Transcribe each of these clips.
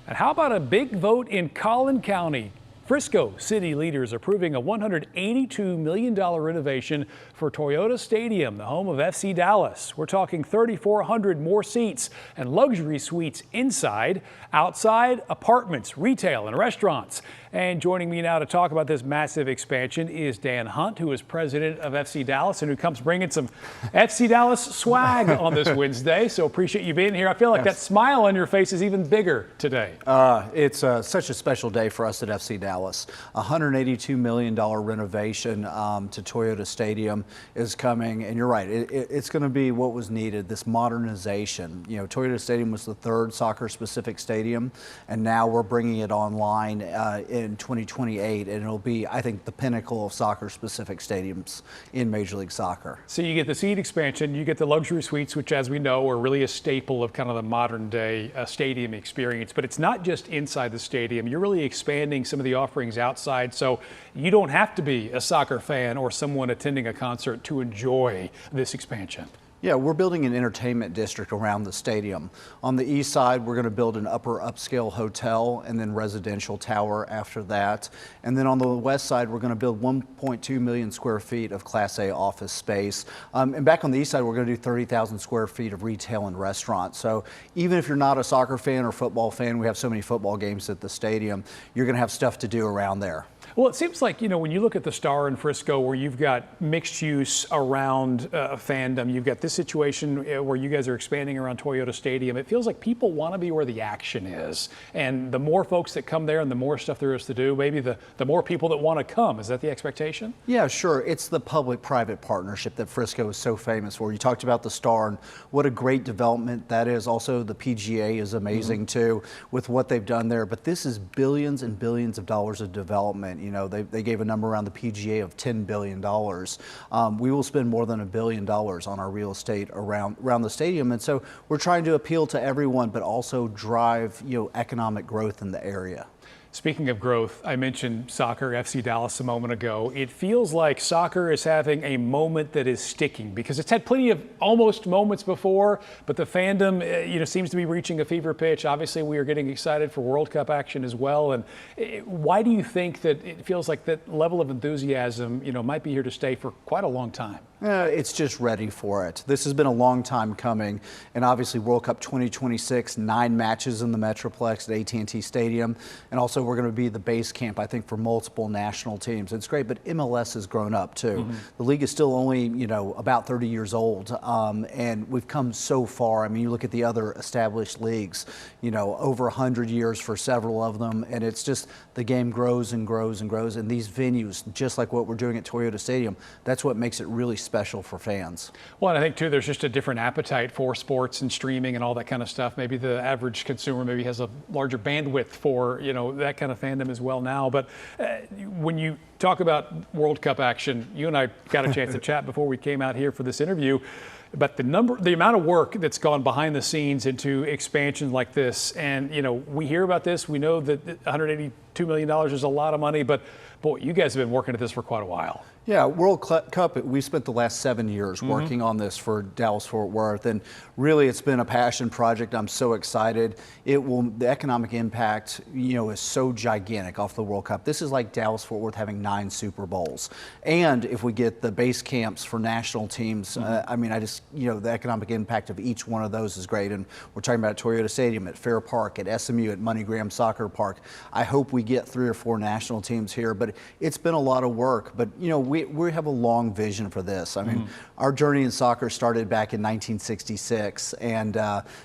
And how about a big vote in Collin County? Frisco city leaders approving a $182 million renovation for Toyota Stadium, the home of FC Dallas. We're talking 3,400 more seats and luxury suites inside, outside, apartments, retail, and restaurants. And joining me now to talk about this massive expansion is Dan Hunt, who is president of FC Dallas and who comes bringing some FC Dallas swag on this Wednesday. So appreciate you being here. I feel like that smile on your face is even bigger today. It's such a special day for us at FC Dallas. $182 million renovation to Toyota Stadium is coming, and you're right, it's going to be what was needed, this modernization. You know, Toyota Stadium was the third soccer-specific stadium, and now we're bringing it online in 2028, and it'll be, I think, the pinnacle of soccer-specific stadiums in Major League Soccer. So you get the seat expansion, you get the luxury suites, which, as we know, are really a staple of kind of the modern-day stadium experience. But it's not just inside the stadium. You're really expanding some of the offerings outside, so you don't have to be a soccer fan or someone attending a concert to enjoy this expansion. Yeah, we're building an entertainment district around the stadium. On the east side, we're going to build an upper upscale hotel and then residential tower after that. And then on the west side, we're going to build 1.2 million square feet of Class A office space. And back on the east side, we're going to do 30,000 square feet of retail and restaurants. So even if you're not a soccer fan or football fan, we have so many football games at the stadium, you're going to have stuff to do around there. Well, it seems like, you know, when you look at the Star in Frisco, where you've got mixed use around fandom, you've got this situation where you guys are expanding around Toyota Stadium. It feels like people want to be where the action is. And the more folks that come there and the more stuff there is to do, maybe the more people that want to come. Is that the expectation? Yeah, sure. It's the public-private partnership that Frisco is so famous for. You talked about the Star and what a great development that is. Also, the PGA is amazing too with what they've done there. But this is billions and billions of dollars of development. You know, they gave a number around the PGA of $10 billion. We will spend more than $1 billion on our real estate around the stadium. And so we're trying to appeal to everyone, but also drive, you know, economic growth in the area. Speaking of growth, I mentioned soccer, FC Dallas a moment ago. It feels like soccer is having a moment that is sticking because it's had plenty of almost moments before, but the fandom, you know, seems to be reaching a fever pitch. Obviously, we are getting excited for World Cup action as well. And why do you think that it feels like that level of enthusiasm, you know, might be here to stay for quite a long time? It's just ready for it. This has been a long time coming, and obviously World Cup 2026, 9 matches in the Metroplex at AT&T Stadium, and also we're going to be the base camp, I think, for multiple national teams. It's great, but MLS has grown up too. The league is still only, you know, about 30 years old, and we've come so far. I mean, you look at the other established leagues, you know, over 100 years for several of them, and it's just the game grows and grows and grows, and these venues, just like what we're doing at Toyota Stadium, that's what makes it really special for fans. Well, and I think too, there's just a different appetite for sports and streaming and all that kind of stuff. Maybe the average consumer maybe has a larger bandwidth for, you know, that kind of fandom as well now. But when you talk about World Cup action, you and I got a chance to chat before we came out here for this interview. But the amount of work that's gone behind the scenes into expansion like this, and you know, we hear about this. We know that $182 million is a lot of money, but boy, you guys have been working at this for quite a while. Yeah, World Cup, we spent the last 7 years working on this for Dallas-Fort Worth, and really it's been a passion project. I'm so excited. The economic impact, you know, is so gigantic off the World Cup. This is like Dallas-Fort Worth having 9 Super Bowls. And if we get the base camps for national teams, I mean, you know, the economic impact of each one of those is great. And we're talking about at Toyota Stadium, at Fair Park, at SMU, at MoneyGram Soccer Park. I hope we get 3 or 4 national teams here, but it's been a lot of work. But, you know, we have a long vision for this. I mean, our journey in soccer started back in 1966, and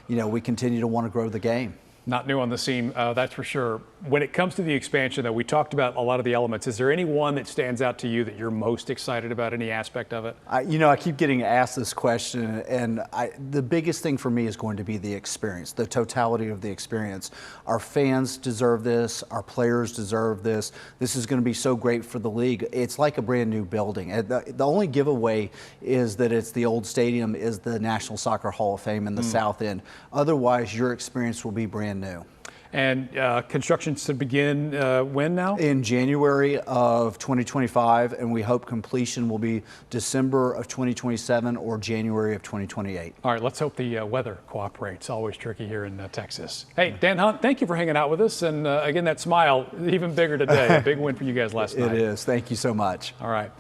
you know, we continue to want to grow the game. Not new on the scene, that's for sure. When it comes to the expansion, though, we talked about a lot of the elements. Is there any one that stands out to you that you're most excited about, any aspect of it? You know, I keep getting asked this question, and the biggest thing for me is going to be the experience, the totality of the experience. Our fans deserve this. Our players deserve this. This is going to be so great for the league. It's like a brand new building. The only giveaway is that it's the old stadium, is the National Soccer Hall of Fame in the South End. Otherwise, your experience will be brand new. And construction's to begin when now? In January of 2025, and we hope completion will be December of 2027 or January of 2028. All right, let's hope the weather cooperates. Always tricky here in Texas. Hey, Dan Hunt, thank you for hanging out with us. And again, that smile, even bigger today. A big win for you guys last night. It is. Thank you so much. All right.